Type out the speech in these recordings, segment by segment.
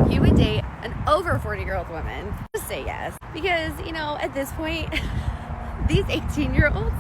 you would date an over 40-year-old woman? Just say yes. Because, at this point, these 18-year-olds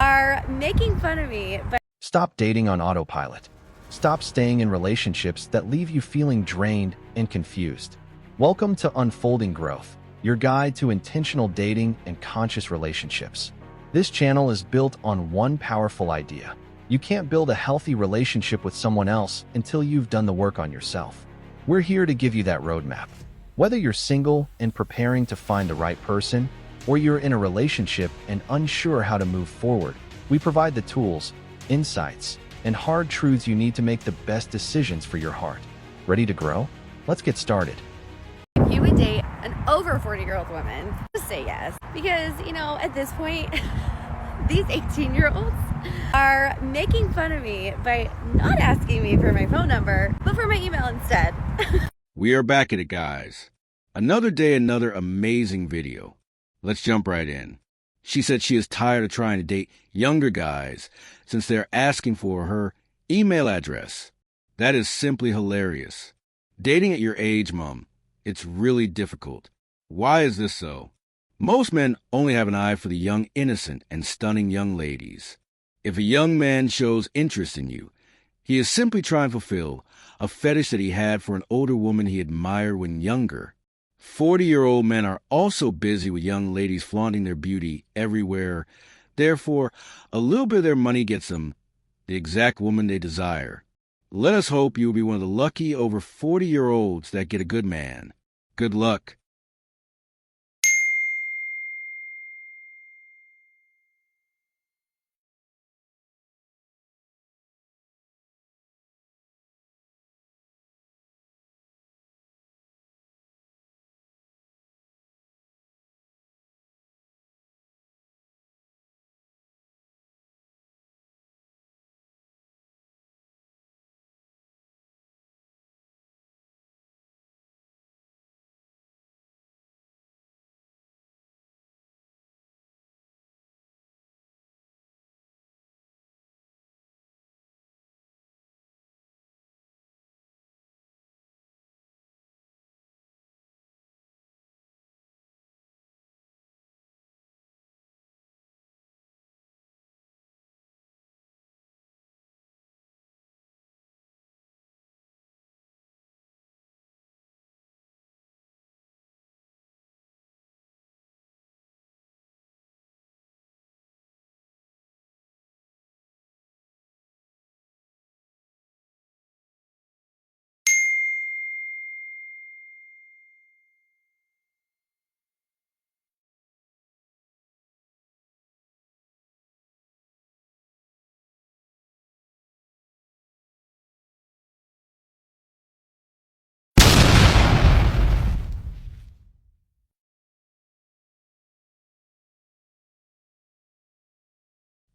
are making fun of me. But Stop dating on autopilot. Stop staying in relationships that leave you feeling drained and confused. Welcome to Unfolding Growth, your guide to intentional dating and conscious relationships. This channel is built on one powerful idea. You can't build a healthy relationship with someone else until you've done the work on yourself. We're here to give you that roadmap. Whether you're single and preparing to find the right person, or you're in a relationship and unsure how to move forward, we provide the tools, insights, and hard truths you need to make the best decisions for your heart. Ready to grow? Let's get started. you would date an over 40-year-old woman? Just say yes. Because, at this point, these 18-year-olds are making fun of me by not asking me for my phone number, but for my email instead. We are back at it, guys. Another day, another amazing video. Let's jump right in. She said she is tired of trying to date younger guys since they're asking for her email address. That is simply hilarious. Dating at your age, Mom, it's really difficult. Why is this so? Most men only have an eye for the young, innocent, and stunning young ladies. If a young man shows interest in you, he is simply trying to fulfill a fetish that he had for an older woman he admired when younger. 40-year-old men are also busy with young ladies flaunting their beauty everywhere. Therefore, a little bit of their money gets them the exact woman they desire. Let us hope you will be one of the lucky over 40-year-olds that get a good man. Good luck.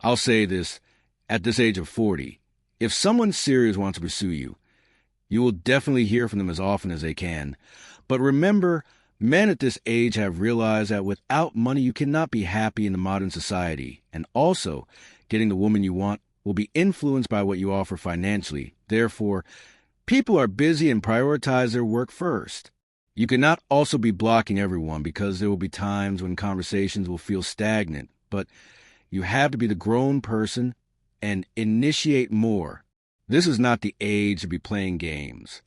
I'll say this, at this age of 40, if someone serious wants to pursue you, you will definitely hear from them as often as they can. But remember, men at this age have realized that without money you cannot be happy in the modern society, and also, getting the woman you want will be influenced by what you offer financially. Therefore, people are busy and prioritize their work first. You cannot also be blocking everyone because there will be times when conversations will feel stagnant, but you have to be the grown person and initiate more. This is not the age to be playing games.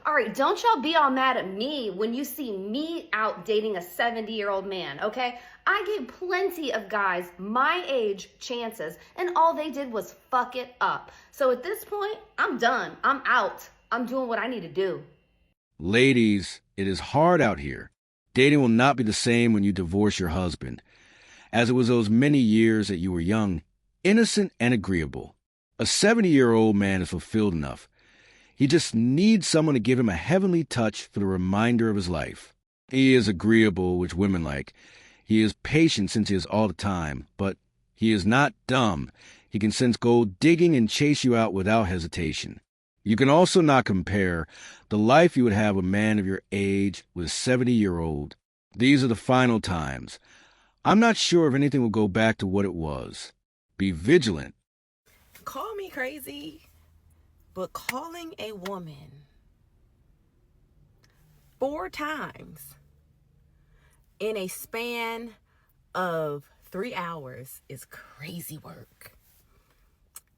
All right, don't y'all be all mad at me when you see me out dating a 70-year-old man, okay? I gave plenty of guys my age chances, and all they did was fuck it up. So at this point, I'm done. I'm out. I'm doing what I need to do. Ladies, it is hard out here. Dating will not be the same when you divorce your husband, as it was those many years that you were young, innocent, and agreeable. A 70-year-old man is fulfilled enough. He just needs someone to give him a heavenly touch for the remainder of his life. He is agreeable, which women like. He is patient since he is all the time, but he is not dumb. He can sense gold digging and chase you out without hesitation. You can also not compare the life you would have a man of your age with a 70-year-old. These are the final times. I'm not sure if anything will go back to what it was. Be vigilant. Call me crazy, but calling a woman 4 times in a span of 3 hours is crazy work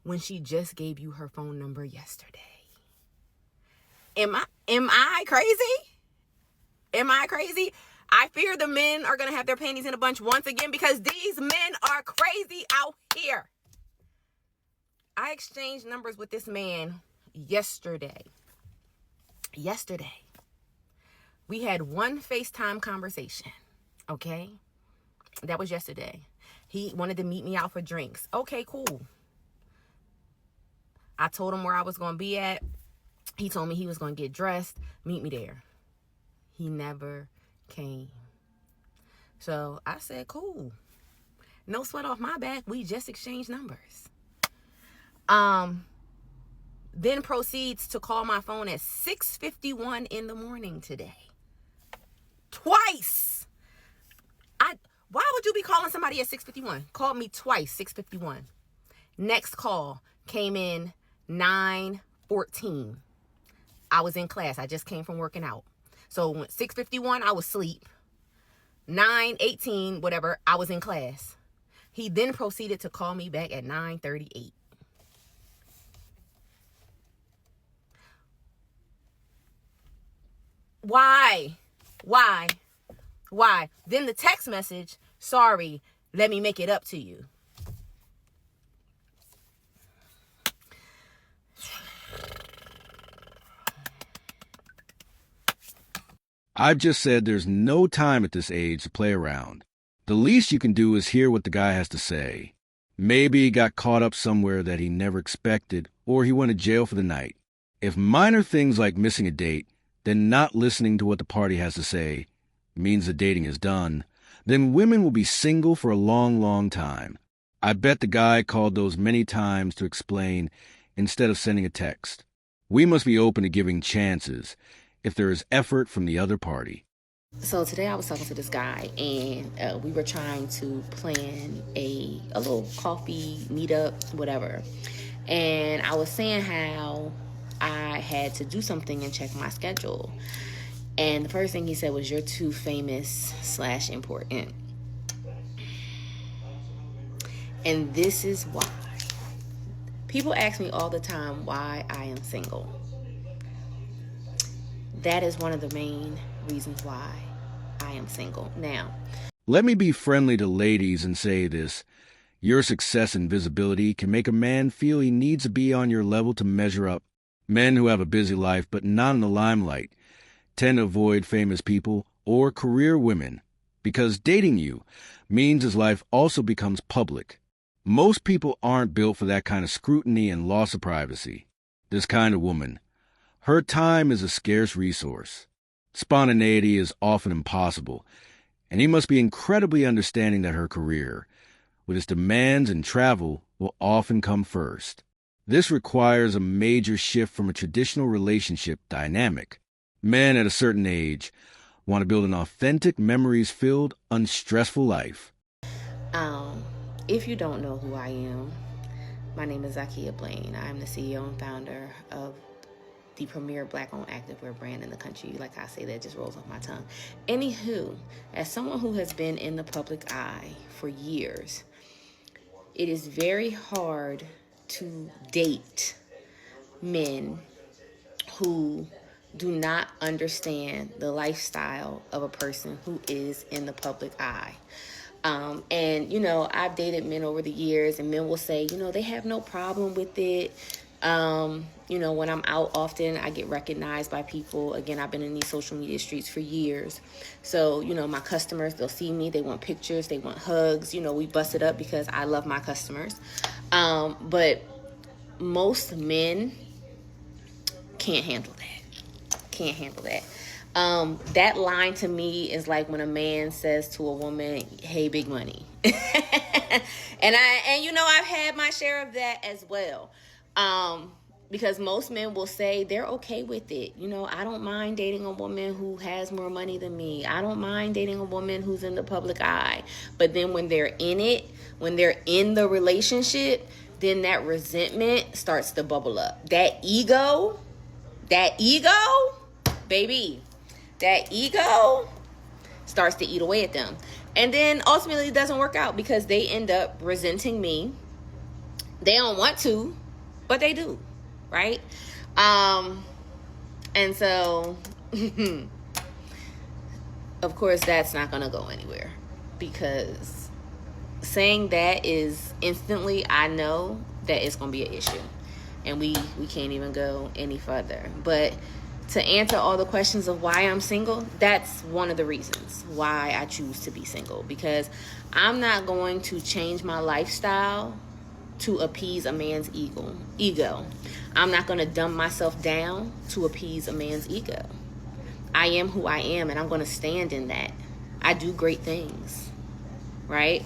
when she just gave you her phone number yesterday. Am I crazy? Am I crazy? I fear the men are going to have their panties in a bunch once again because these men are crazy out here. I exchanged numbers with this man yesterday. We had one FaceTime conversation, okay? That was yesterday. He wanted to meet me out for drinks. Okay, cool. I told him where I was going to be at. He told me he was going to get dressed, meet me there. He never came. So I said, cool. No sweat off my back. We just exchanged numbers. Then proceeds to call my phone at 6:51 in the morning today. Twice. Why would you be calling somebody at 6:51? Called me twice, 6:51. Next call came in 9:14. I was in class. I just came from working out. So 6:51, I was asleep. 9:18, whatever, I was in class. He then proceeded to call me back at 9:38. Why? Then the text message, sorry, let me make it up to you. I've just said there's no time at this age to play around. The least you can do is hear what the guy has to say. Maybe he got caught up somewhere that he never expected, or he went to jail for the night. If minor things like missing a date, then not listening to what the party has to say, means the dating is done, then women will be single for a long, long time. I bet the guy called those many times to explain instead of sending a text. We must be open to giving chances if there is effort from the other party. So today I was talking to this guy, and we were trying to plan a little coffee meetup, whatever. And I was saying how I had to do something and check my schedule. And the first thing he said was, "You're too famous/important." And this is why. People ask me all the time why I am single. That is one of the main reasons why I am single. Now, let me be friendly to ladies and say this. Your success and visibility can make a man feel he needs to be on your level to measure up. Men who have a busy life but not in the limelight tend to avoid famous people or career women because dating you means his life also becomes public. Most people aren't built for that kind of scrutiny and loss of privacy. This kind of woman, her time is a scarce resource. Spontaneity is often impossible, and he must be incredibly understanding that her career, with its demands and travel, will often come first. This requires a major shift from a traditional relationship dynamic. Men at a certain age want to build an authentic, memories-filled, unstressful life. If you don't know who I am, my name is Zakia Blaine. I'm the CEO and founder of the premier Black-owned activewear brand in the country. Like I say, that just rolls off my tongue. Anywho, as someone who has been in the public eye for years, it is very hard to date men who do not understand the lifestyle of a person who is in the public eye. And, I've dated men over the years, and men will say, they have no problem with it. When I'm out often, I get recognized by people. Again, I've been in these social media streets for years. So, my customers, they'll see me. They want pictures. They want hugs. We bust it up because I love my customers. But most men can't handle that. That line to me is like when a man says to a woman, "Hey, big money." and I've had my share of that as well. Because most men will say they're okay with it. I don't mind dating a woman who has more money than me. I don't mind dating a woman who's in the public eye. But then when they're in it, when they're in the relationship, then that resentment starts to bubble up. That ego, baby, that ego starts to eat away at them. And then ultimately it doesn't work out because they end up resenting me. They don't want to, but they do, right? And so, of course, that's not going to go anywhere, because saying that is instantly, I know that it's going to be an issue, and we can't even go any further. But to answer all the questions of why I'm single, that's one of the reasons why I choose to be single, because I'm not going to change my lifestyle to appease a man's ego. I'm not going to dumb myself down to appease a man's ego. I am who I am, and I'm going to stand in that. I do great things, right?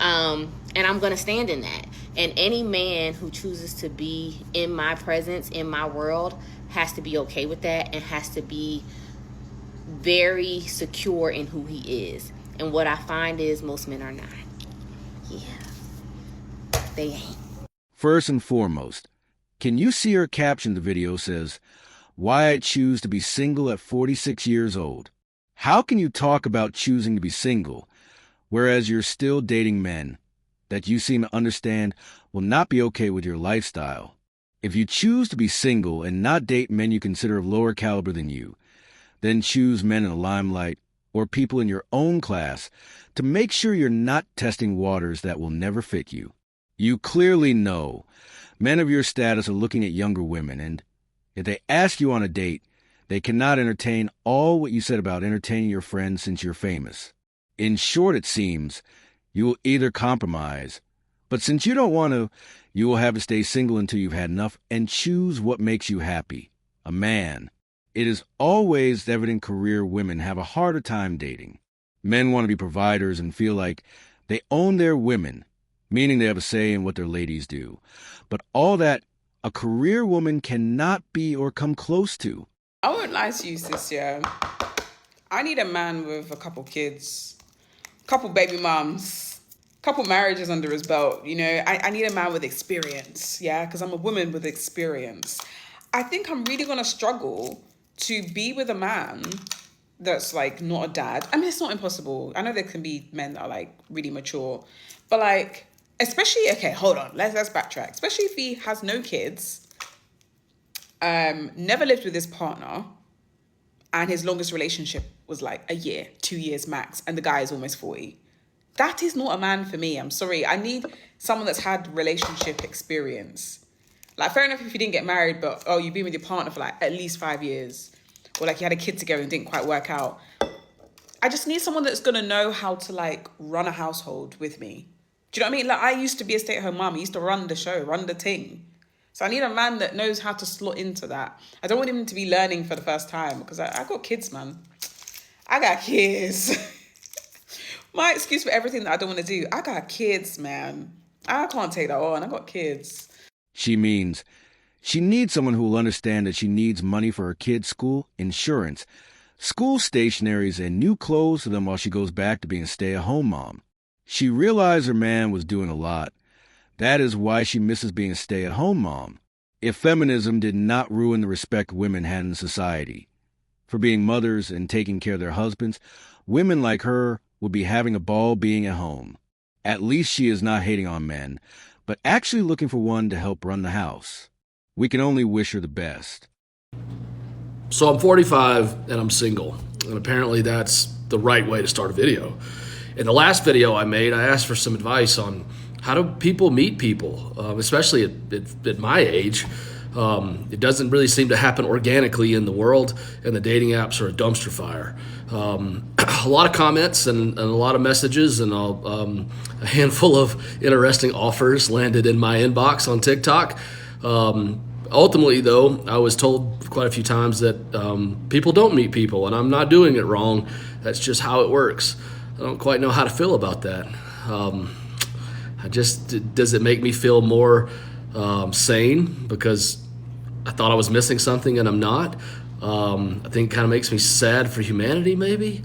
And I'm going to stand in that. And any man who chooses to be in my presence, in my world, has to be okay with that and has to be very secure in who he is. And what I find is most men are not. Yeah. They ain't. First and foremost, can you see her caption? The video says, "Why I choose to be single at 46 years old." How can you talk about choosing to be single, whereas you're still dating men that you seem to understand will not be okay with your lifestyle? If you choose to be single and not date men you consider of lower caliber than you, then choose men in the limelight or people in your own class to make sure you're not testing waters that will never fit you. You clearly know men of your status are looking at younger women, and if they ask you on a date, they cannot entertain all what you said about entertaining your friends since you're famous. In short, it seems, you will either compromise, but since you don't want to, you will have to stay single until you've had enough and choose what makes you happy. A man. It is always evident career women have a harder time dating. Men want to be providers and feel like they own their women, meaning they have a say in what their ladies do. But all that a career woman cannot be or come close to. I won't lie to you, sis, yeah. I need a man with a couple kids, couple baby mums, couple marriages under his belt, you know. I need a man with experience, yeah, because I'm a woman with experience. I think I'm really going to struggle to be with a man that's like not a dad. I mean, it's not impossible. I know there can be men that are like really mature, but like, especially, okay, hold on, let's backtrack. Especially if he has no kids, never lived with his partner, and his longest relationship was like a year, 2 years max, and the guy is almost 40. That is not a man for me. I'm sorry. I need someone that's had relationship experience. Like, fair enough if you didn't get married, but, oh, you've been with your partner for like at least 5 years. Or like you had a kid together and didn't quite work out. I just need someone that's going to know how to like run a household with me. Do you know what I mean? Like, I used to be a stay-at-home mom. I used to run the show, run the thing. So I need a man that knows how to slot into that. I don't want him to be learning for the first time, because I got kids, man. I got kids. My excuse for everything that I don't want to do, I got kids, man. I can't take that on. I got kids. She means she needs someone who will understand that she needs money for her kids' school, insurance, school stationaries, and new clothes for them while she goes back to being a stay-at-home mom. She realized her man was doing a lot. That is why she misses being a stay-at-home mom. If feminism did not ruin the respect women had in society for being mothers and taking care of their husbands, women like her would be having a ball being at home. At least she is not hating on men, but actually looking for one to help run the house. We can only wish her the best. So I'm 45 and I'm single, and apparently that's the right way to start a video. In the last video I made, I asked for some advice on how do people meet people, especially at my age. It doesn't really seem to happen organically in the world, and the dating apps are a dumpster fire. A lot of comments and a lot of messages and a handful of interesting offers landed in my inbox on TikTok. Ultimately, though, I was told quite a few times that people don't meet people, and I'm not doing it wrong. That's just how it works. I don't quite know how to feel about that. Does it make me feel more sane because I thought I was missing something and I'm not? I think it kind of makes me sad for humanity, maybe.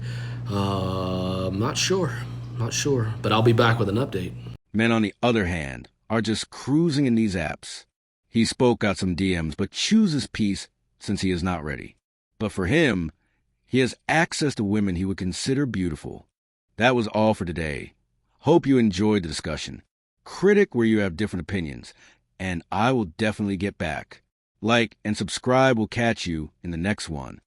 I'm not sure, but I'll be back with an update. Men, on the other hand, are just cruising in these apps. He spoke out some DMs, but chooses peace since he is not ready. But for him, He has access to women he would consider beautiful. That was all for today. Hope you enjoyed the discussion. Critic where you have different opinions, and I will definitely get back. Like and subscribe will catch you in the next one.